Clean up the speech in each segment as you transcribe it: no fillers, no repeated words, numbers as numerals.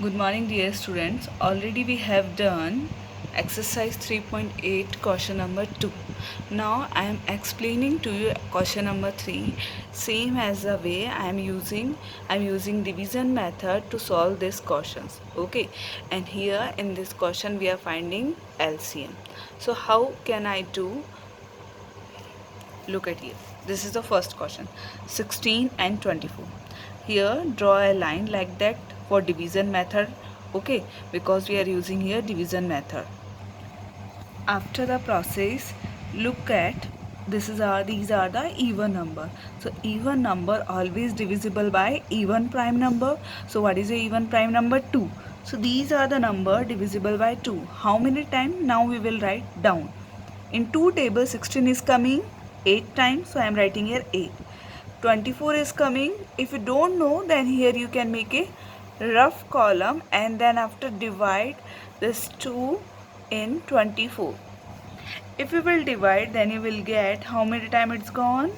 Good morning, dear students. Already we have done exercise 3.8 question number 2. Now I am explaining to you question number 3, same as the way I am using division method to solve these questions. Okay, and here in this question we are finding LCM. So how can I do? Look at here. This is the first question. 16 and 24. Here draw a line like that for division method. Okay, because we are using here division method. After the process, look at these are the even number. So even number always divisible by even prime number. So what is the even prime number? 2. So these are the number divisible by 2. How many times? Now we will write down. In 2 table 16 is coming 8 times, so I am writing here 8. 24 is coming. If you don't know, then here you can make a rough column and then after divide this 2 in 24. If you will divide, then you will get how many times it's gone?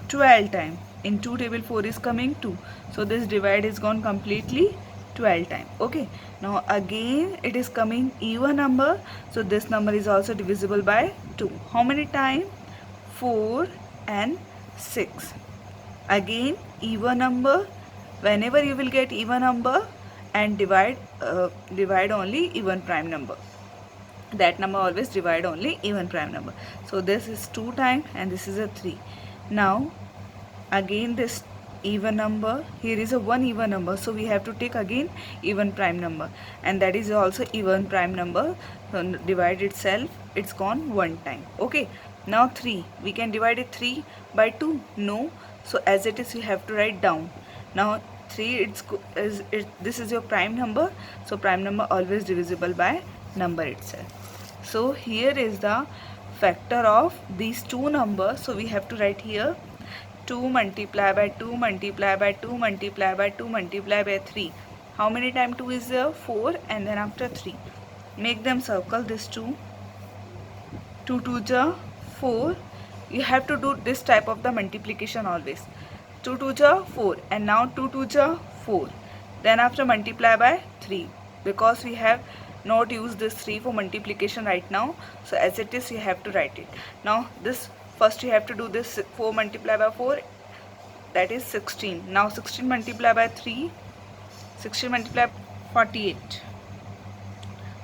12 times. In 2 table 4 is coming 2. So this divide is gone completely 12 times. Okay. Now again it is coming even number. So this number is also divisible by 2. How many times? 4 and 6. Again even number. Whenever you will get even number and divide only even prime number. That number always divide only even prime number. So this is 2 times and this is a 3. Now again this even number, here is a one even number, so we have to take again even prime number, and that is also even prime number. So divide itself, it's gone one time. Okay, now 3, we can divide it 3 by 2? No. So as it is you have to write down. Now 3, this is your prime number, so prime number always divisible by number itself. So here is the factor of these two numbers, so we have to write here 2 multiply by 2 multiply by 2 multiply by 2 multiply by 3. How many times 2 is there? 4, and then after 3. Make them circle this 2. 2 2 ja 4. You have to do this type of the multiplication always. 2 2 ja 4, and now 2 2 ja 4. Then after multiply by 3, because we have not used this 3 for multiplication right now, so as it is you have to write it. Now this first you have to do this 4 multiply by 4, that is 16. Now 16 multiply by 3, 16 multiply 48.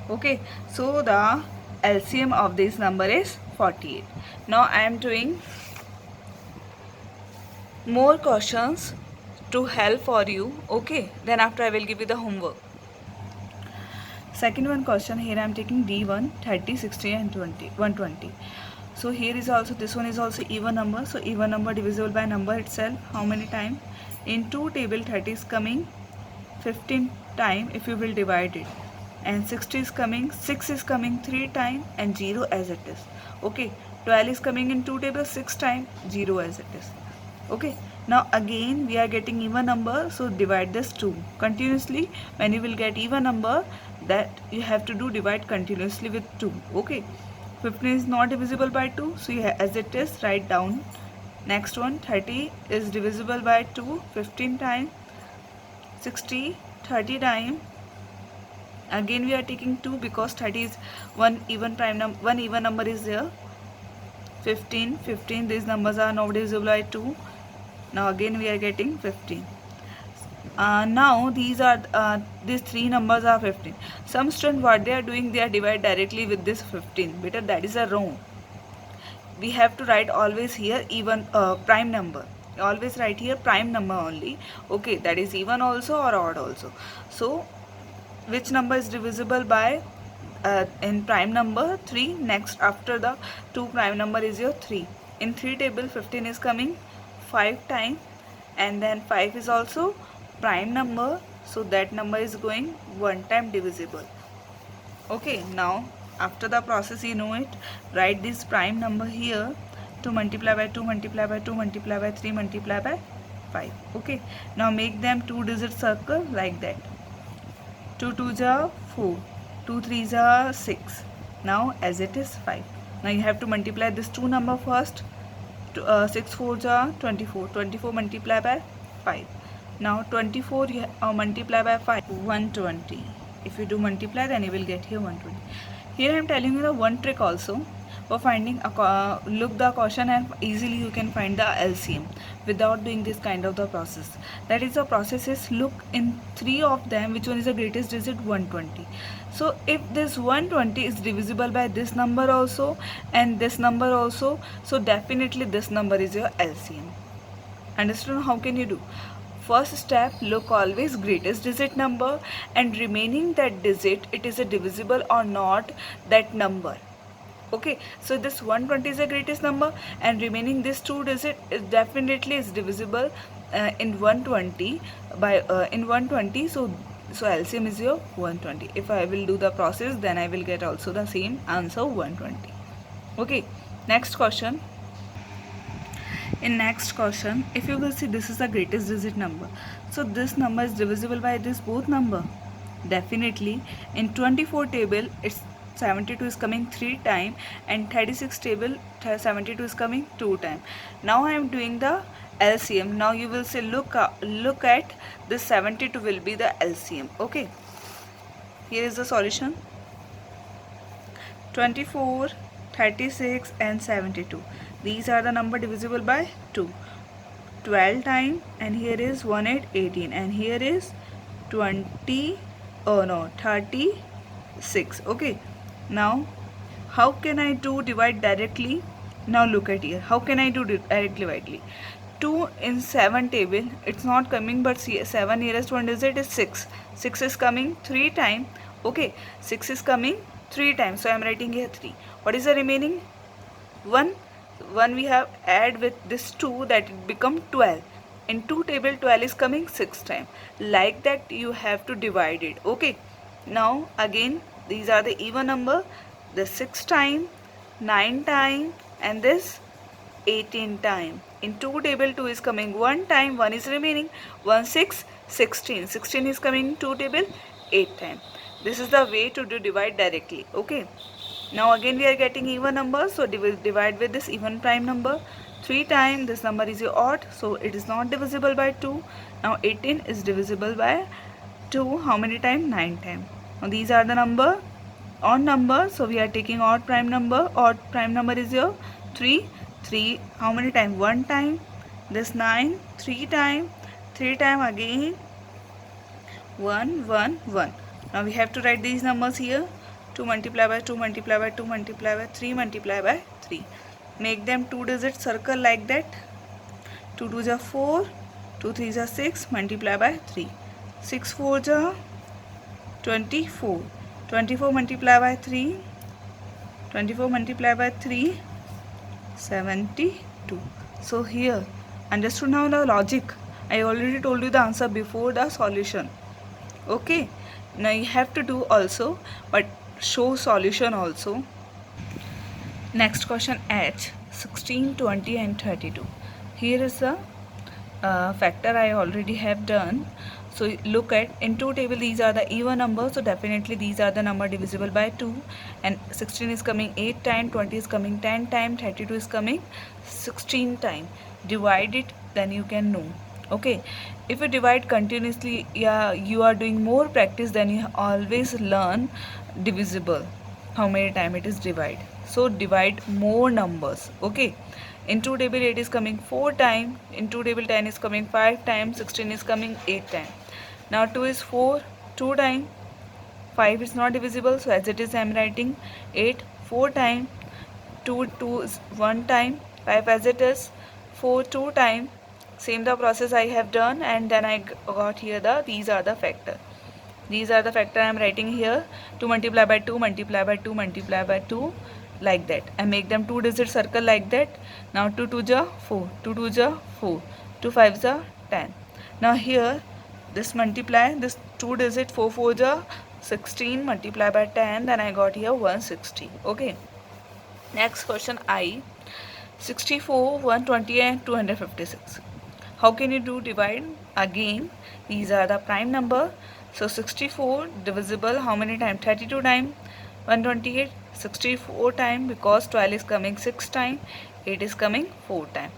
Okay, so the LCM of this number is 48. Now I am doing more questions to help for you. Okay, then after I will give you the homework. Second one question, here I am taking D1, 30, 60 and 120. So here is also, this one is also even number. So even number divisible by number itself. How many times? In 2 table 30 is coming 15 times if you will divide it. And 60 is coming, 6 is coming 3 times and 0 as it is. Okay, 12 is coming in 2 tables 6 times, 0 as it is. Okay, now again we are getting even number, so divide this 2 continuously. When you will get even number, that you have to do divide continuously with 2. Okay, 15 is not divisible by 2, so you as it is write down. Next one, 30 is divisible by 2 15 times, 60 30 times. Again we are taking 2 because 30 is one even number is there. 15, these numbers are not divisible by 2. Now again we are getting 15. Now these three numbers are 15. Some students, what they are doing, they are divide directly with this 15. Better, that is a wrong. We have to write always here even prime number. Always write here prime number only. Okay, that is even also or odd also. So which number is divisible by in prime number? 3. Next after the 2 prime number is your 3. In 3 table 15 is coming 5 times, and then 5 is also prime number, so that number is going one time divisible. Okay, now after the process you know it, write this prime number here. 2 multiply by 2 multiply by 2 multiply by 3 multiply by 5. Okay, now make them 2 digit circle like that. 2 2 ja 4, 2 3 ja 6. Now as it is 5. Now you have to multiply this 2 number first. 6 4 ja 24, 24 multiply by 5. Now 24 multiply by 5, 120. If you do multiply, then you will get here 120. Here I am telling you the one trick also for finding look the question and easily you can find the LCM without doing this kind of the process. That is, the process is look in three of them which one is the greatest digit, 120. So if this 120 is divisible by this number also and this number also, so definitely this number is your LCM. Understand how can you do? First step, look always greatest digit number and remaining that digit, it is a divisible or not that number. Okay, so this 120 is the greatest number and remaining this two digit is definitely is divisible in 120 by in 120. So LCM is your 120. If I will do the process, then I will get also the same answer, 120. Okay, next question. In next question, if you will see, this is the greatest digit number, so this number is divisible by this both number. Definitely in 24 table it's 72 is coming 3 times and 36 table 72 is coming 2 times. Now I am doing the LCM. Now you will say look at this 72 will be the LCM. Okay, here is the solution. 24, 36 and 72, these are the number divisible by 2. 12 times and here is 18 and here is 36. Okay, now how can I do divide directly? Now look at here, how can I do directly? 2 in 7 table it's not coming, but 7 nearest one digit is 6. 6 is coming 3 times. Okay, 6 is coming 3 times, so I am writing here 3. What is the remaining? 1 we have add with this 2, that it become 12. In 2 table 12 is coming 6 times. Like that you have to divide it. Okay, now again these are the even number. The 6 time, 9 time and this 18 time. In 2 table 2 is coming 1 time, 1 is remaining. 1 6 16. 16 is coming 2 table 8 time. This is the way to do divide directly. Okay, now again we are getting even number, so divide with this even prime number. 3 times this number is your odd, so it is not divisible by 2. Now 18 is divisible by 2. How many times? 9 times. Now these are the number, odd number, so we are taking odd prime number. Odd prime number is your 3. 3 how many times? 1 time. This 9 3 times. 3 times again 1 1 1. Now we have to write these numbers here. 2 multiply by 2 multiply by 2 multiply by 3 multiply by 3. Make them 2 digit circle like that. 2 2s are 4, 2 3s are 6, multiply by 3. 6 4s are 24. 24 multiply by 3. 24 multiply by 3, 72. So here, understood now the logic? I already told you the answer before the solution. Okay, now you have to do also, but show solution also. Next question, H 16, 20 and 32. Here is the factor I already have done. So look at, in 2 table these are the even numbers, so definitely these are the number divisible by 2, and 16 is coming 8 times, 20 is coming 10 times, 32 is coming 16 times. Divide it, then you can know. Okay, if you divide continuously, yeah, you are doing more practice, then you always learn divisible, how many times it is divide. So divide more numbers. Okay, in 2 table 8 is coming 4 times, in 2 table 10 is coming 5 times, 16 is coming 8 times. Now 2 is 4 2 times, 5 is not divisible, so as it is I am writing 8 4 times, 2 2 is 1 time, 5 as it is, 4 2 times. Same the process I have done, and then I got here these are the factor. These are the factor I am writing here. 2 multiply by 2 multiply by 2 multiply by 2, like that. I make them 2 digit circle like that. Now 2 2s are 4, 2 2s are 4, 2 5s are 10. Now here this multiply, this 2 digit 4 4s are 16, multiply by 10, then I got here 160. Okay, next question, I 64, 120 and 256. How can you do divide? Again, these are the prime number. So 64 divisible how many times? 32 times. 128, 64 times, because 12 is coming 6 times, 8 is coming 4 times.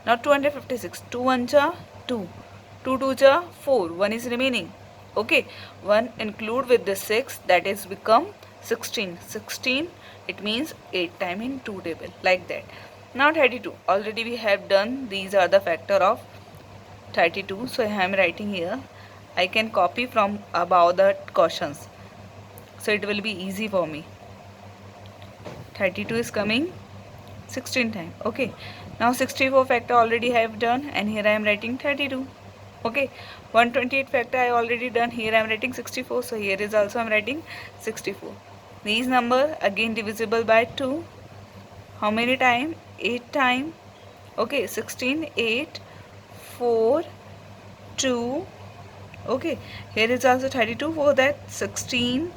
Now 256, 2 1s are 2, 2 2 ja 4, 1 is remaining. Okay, 1 include with the 6, that is become 16. 16, it means 8 time in 2 table, like that. Now 32, already we have done, these are the factor of 32, so I am writing here. I can copy from above the questions, so it will be easy for me. 32 is coming 16 time. Okay, now 64 factor already I have done, and here I am writing 32. Okay, 128 factor I already done, here I am writing 64, so here is also I am writing 64. These number again divisible by 2. How many time? 8 time. Okay, 16, 8, 4, 2. Okay, here is also 32 for that. 16,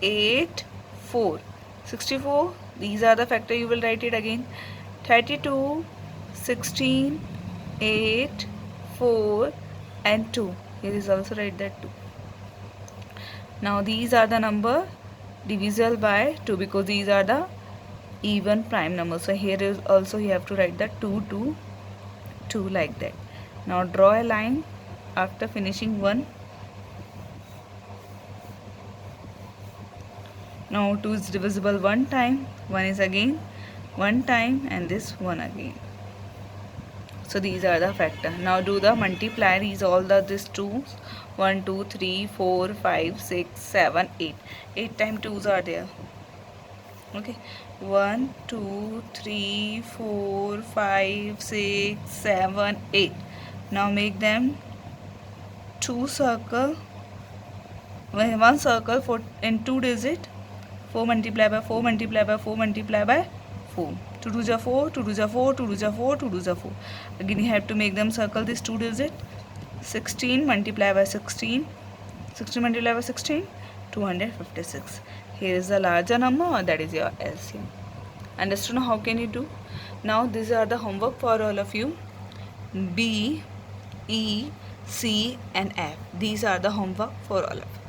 8, 4, 64. These are the factor, you will write it again. 32, 16, 8, 4 and 2. Here is also write that 2. Now these are the number divisible by 2, because these are the even prime numbers. So here is also you have to write that 2, 2, 2, like that. Now draw a line after finishing 1. Now 2 is divisible 1 time, 1 is again 1 time, and this 1 again. So these are the factor. Now do the multiply these all the this 2's. 1 2 3 4 5 6 7 8. 8 times 2's are there. Okay, 1 2 3 4 5 6 7 8. Now make them 2 circle, one circle for in 2 digit. 4 multiply by 4 multiply by 4 multiply by 4. 2 2 ja 4, 2 2 ja 4, 2 2 ja 4, 2 2 ja 4. Again you have to make them circle this 2 digit. 16 multiply by 16. 16 multiply by 16, 256. Here is the larger number, that is your LCM. Understood how can you do? Now these are the homework for all of you. B, E, C and F. These are the homework for all of you.